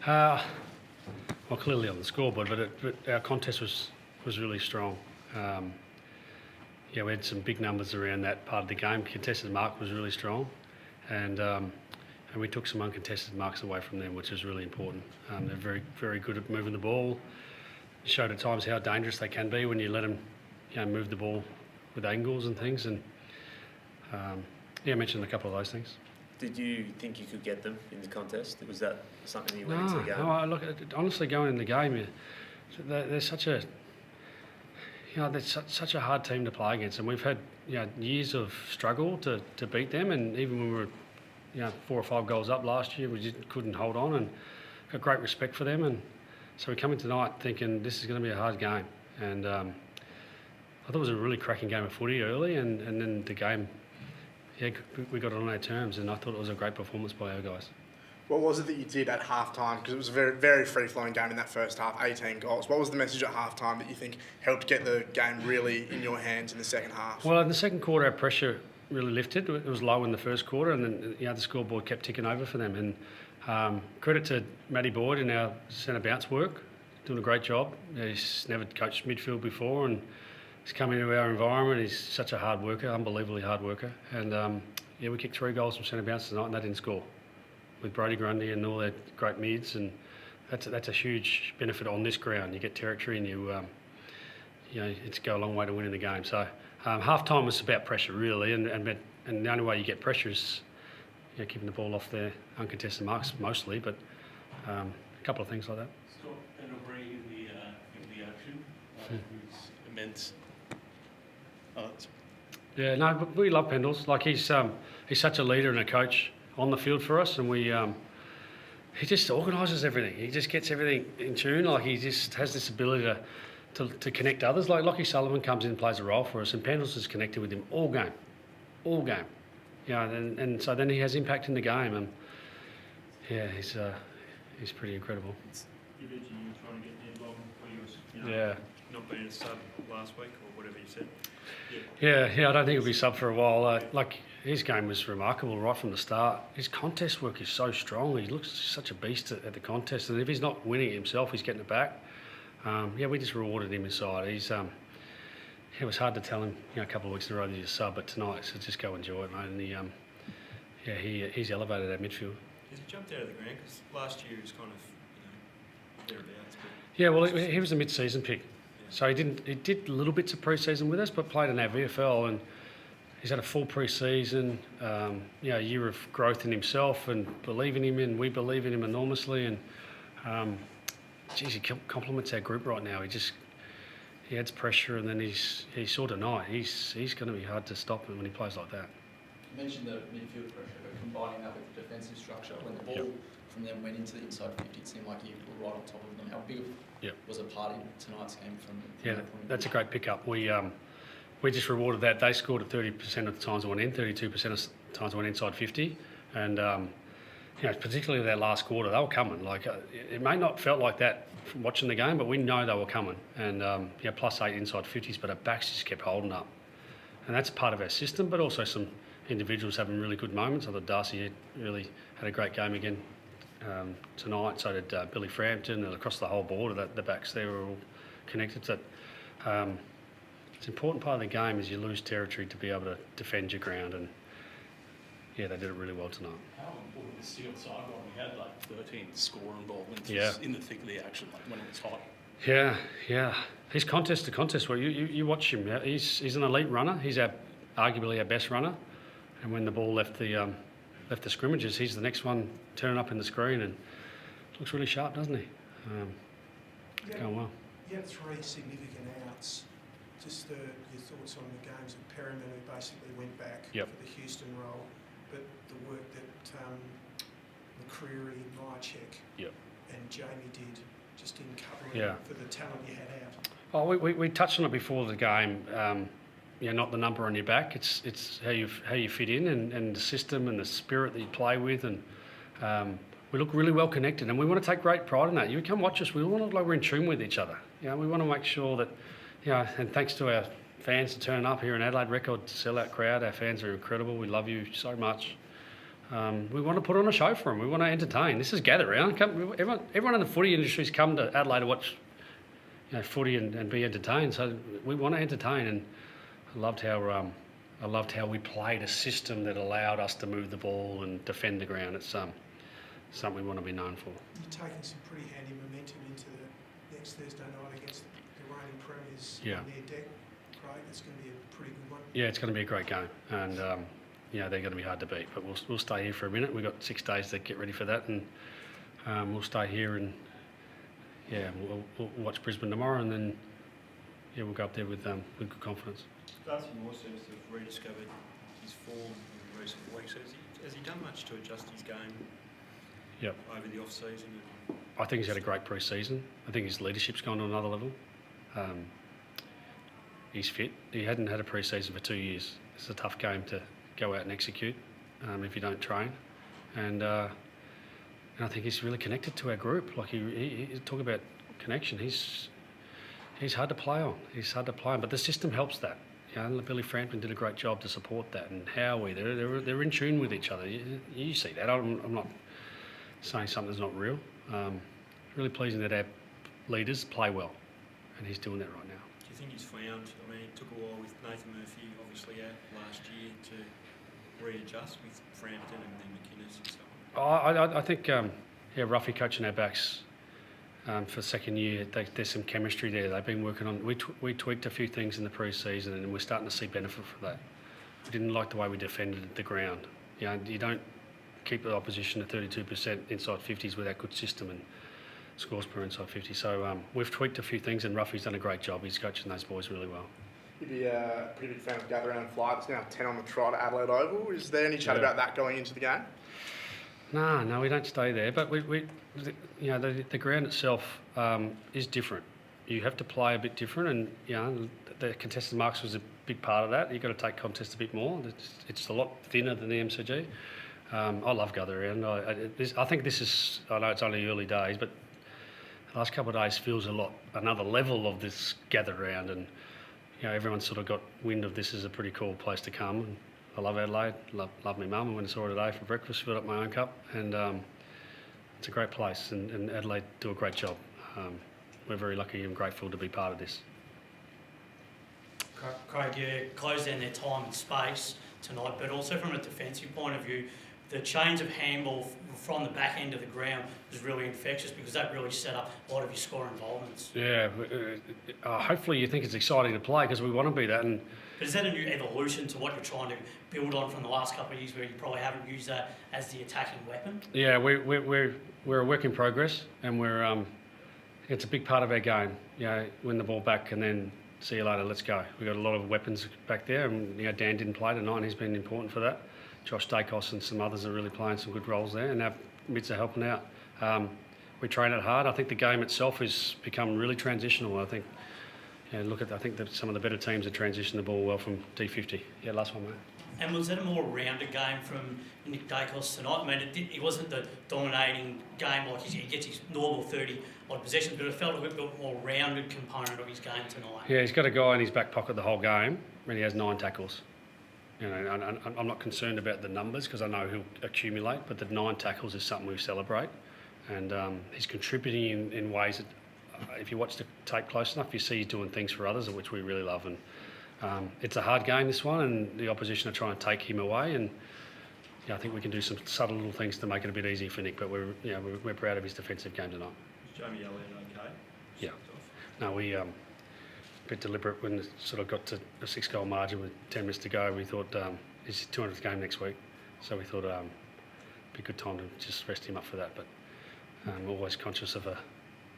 Well, clearly on the scoreboard, but our contest was really strong. We had some big numbers around that part of the game. Contested mark was really strong, and we took some uncontested marks away from them, which is really important. They're very, very good at moving the ball. Showed at times how dangerous they can be when you let them, move the ball with angles and things. And I mentioned a couple of those things. Did you think you could get them in the contest? Was that something you went into the game? No, look, honestly, going in the game, they're such a, they're such a hard team to play against, and we've had years of struggle to beat them, and even when we were 4 or 5 goals up last year, we just couldn't hold on, and got great respect for them. And so we come in tonight thinking this is going to be a hard game, and I thought it was a really cracking game of footy early, and then the game, we got it on our terms, and I thought it was a great performance by our guys. What was it that you did at half-time? Because it was a very, very free-flowing game in that first half, 18 goals. What was the message at half-time that you think helped get the game really in your hands in the second half? Well, in the second quarter, our pressure really lifted. It was low in the first quarter, and then the scoreboard kept ticking over for them. And credit to Matty Boyd and our centre bounce work, doing a great job. He's never coached midfield before, and he's come into our environment. He's such a hard worker, unbelievably hard worker. And we kicked 3 goals from centre bounce tonight, and they didn't score. With Brody Grundy and all their great mids, and that's a huge benefit on this ground. You get territory, and it's go a long way to winning the game. So half time was about pressure really, and the only way you get pressure is keeping the ball off their uncontested marks mostly, but a couple of things like that. Scott Pendlebury in the action, who's immense. Yeah, no, but we love Pendles. Like he's such a leader and a coach on the field for us, and he just organises everything. He just gets everything in tune. Like he just has this ability to connect others. Like Lockie Sullivan comes in and plays a role for us, and Pendles is connected with him all game. And so then he has impact in the game, and he's pretty incredible. You mentioned you were trying to get Ned Long where he was not being a sub last week or whatever you said. Yeah, I don't think he'll be sub for a while. His game was remarkable right from the start. His contest work is so strong. He looks such a beast at the contest, and if he's not winning it himself, he's getting it back. We just rewarded him inside. It was hard to tell him a couple of weeks in a row that he's a sub, but tonight, so just go enjoy it, mate. And he's elevated our midfield. Has he jumped out of the ground? Because last year he was kind of thereabouts. Yeah, well, he was a mid-season pick. So he did little bits of pre-season with us, but played in our VFL, and he's had a full pre-season, a year of growth in himself, and believe in him, and we believe in him enormously. And he complements our group right now. He adds pressure, and then he's sort of tonight. He's going to be hard to stop when he plays like that. You mentioned the midfield pressure, but combining that with the defensive structure, when the ball from them went into the inside 50, it seemed like you were right on top of them. How big was a part in tonight's game from that point of view? That's a great pickup. We just rewarded that. They scored at 30% of the times I went in, 32% of the times I went inside 50. And, particularly their last quarter, they were coming. It may not felt like that from watching the game, but we know they were coming. And, +8 inside 50s, but our backs just kept holding up. And that's part of our system, but also some individuals having really good moments. I thought Darcy really had a great game again tonight. So did Billy Frampton, and across the whole board, the backs there were all connected. So, it's an important part of the game is you lose territory to be able to defend your ground, and they did it really well tonight. How important is Steele sideline? We had 13 score involvements in the thick of the action, when it was hot. Yeah. He's contest to contest. Well, you watch him. He's an elite runner. He's arguably our best runner. And when the ball left the scrimmages, he's the next one turning up in the screen, and looks really sharp, doesn't he? It's going well. You had 3 significant outs. Just your thoughts on the games of Perryman, who basically went back for the Houston role, but the work that McCreary, Myercheck and Jamie did just in covering for the talent you had out. Oh, we touched on it before the game. Not the number on your back. It's how you fit in, and the system and the spirit that you play with, and we look really well connected, and we want to take great pride in that. You come watch us. We want to look like we're in tune with each other. We want to make sure that. And thanks to our fans for turning up here in Adelaide, record sellout crowd. Our fans are incredible. We love you so much. we want to put on a show for them. We want to entertain. This is gather round. Everyone in the footy industry's come to Adelaide to watch, footy and be entertained. So we want to entertain, and I loved how we played a system that allowed us to move the ball and defend the ground. It's something we want to be known for. You're taking some pretty handy momentum into the next Thursday night against the reigning premiers on their deck, Craig. It's going to be a pretty good one. Yeah, it's going to be a great game, and they're going to be hard to beat. But we'll stay here for a minute. We've got 6 days to get ready for that, and we'll stay here and we'll watch Brisbane tomorrow, and then we'll go up there with good confidence. Darcy Moore seems to have rediscovered his form in recent weeks. Has he done much to adjust his game over the off-season? I think he's had a great pre-season. I think his leadership's gone to another level. He's fit. He hadn't had a pre-season for 2 years. It's a tough game to go out and execute if you don't train. And I think he's really connected to our group. Like he talk about connection. He's hard to play on. He's hard to play on, but the system helps that. Billy Frampton did a great job to support that, and Howie, they're in tune with each other. You see that. I'm not saying something that's not real. Really pleasing that our leaders play well, and he's doing that right now. Do you think he's found? I mean, it took a while with Nathan Murphy, obviously out last year, to readjust with Frampton and then McInnes and so on. I think Ruffy coaching our backs. For second year, there's some chemistry there. They've been working on. We tweaked a few things in the pre-season, and we're starting to see benefit from that. We didn't like the way we defended the ground. You don't keep the opposition to 32% inside 50s with that good system and scores per inside 50. So we've tweaked a few things, and Ruffy's done a great job. He's coaching those boys really well. You'd be a pretty big fan of gather round fly. It's now 10 on the trot at Adelaide Oval. Is there any chat about that going into the game? No, we don't stay there. But the ground itself is different. You have to play a bit different, and the contested marks was a big part of that. You've got to take contests a bit more. It's a lot thinner than the MCG. I love gather round. I think this is. I know it's only early days, but the last couple of days feels another level of this gather round, and everyone's sort of got wind of this is a pretty cool place to come. And I love Adelaide. Love my mum. I went and saw her today for breakfast. Filled up my own cup, and it's a great place. And Adelaide do a great job. We're very lucky and grateful to be part of this. Craig, you closed down their time and space tonight, but also from a defensive point of view, the change of handball from the back end of the ground was really infectious because that really set up a lot of your score involvements. Yeah, hopefully you think it's exciting to play because we want to be that. But is that a new evolution to what you're trying to build on from the last couple of years where you probably haven't used that as the attacking weapon? Yeah, we're a work in progress, and it's a big part of our game. Win the ball back and then see you later, let's go. We've got a lot of weapons back there, and Dan didn't play tonight, and he's been important for that. Josh Dacos and some others are really playing some good roles there, and our mids are helping out. We train it hard. I think the game itself has become really transitional. I think, I think that some of the better teams have transitioned the ball well from D50. Yeah, last one, mate. And was that a more rounded game from Nick Dacos tonight? I mean, it wasn't the dominating game like he gets his normal 30-odd possessions, but it felt a bit more rounded component of his game tonight. Yeah, he's got a guy in his back pocket the whole game, and he has 9 tackles. I'm not concerned about the numbers because I know he'll accumulate, but the 9 tackles is something we celebrate, and he's contributing in ways that, if you watch the tape close enough, you see he's doing things for others, which we really love. And it's a hard game, this one, and the opposition are trying to take him away. And I think we can do some subtle little things to make it a bit easier for Nick. But we're proud of his defensive game tonight. Was Jamie Elliott okay? Yeah. No, we a bit deliberate when it sort of got to a 6-goal margin with 10 minutes to go. We thought it's his 200th game next week, so we thought it'd be a good time to just rest him up for that. But always conscious of a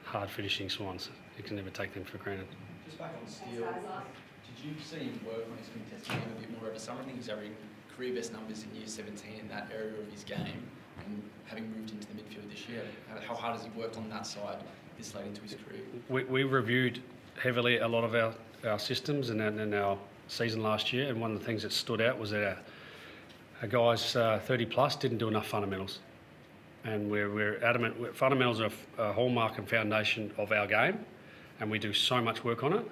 hard finishing Swans. You can never take them for granted. Just back on Steele, did you see him work on his contesting game a bit more over summer? I think he's averaging career best numbers in year 17 in that area of his game, and having moved into the midfield this year, how hard has he worked on that side this late into his career? We reviewed heavily a lot of our systems and our season last year, and one of the things that stood out was that our guys 30 plus didn't do enough fundamentals. And we're adamant, fundamentals are a hallmark and foundation of our game, and we do so much work on it.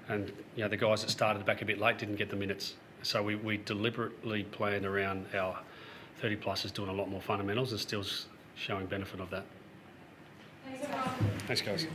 And the guys that started back a bit late didn't get the minutes. So we deliberately planned around our 30 plus is doing a lot more fundamentals and still showing benefit of that. Thanks, guys.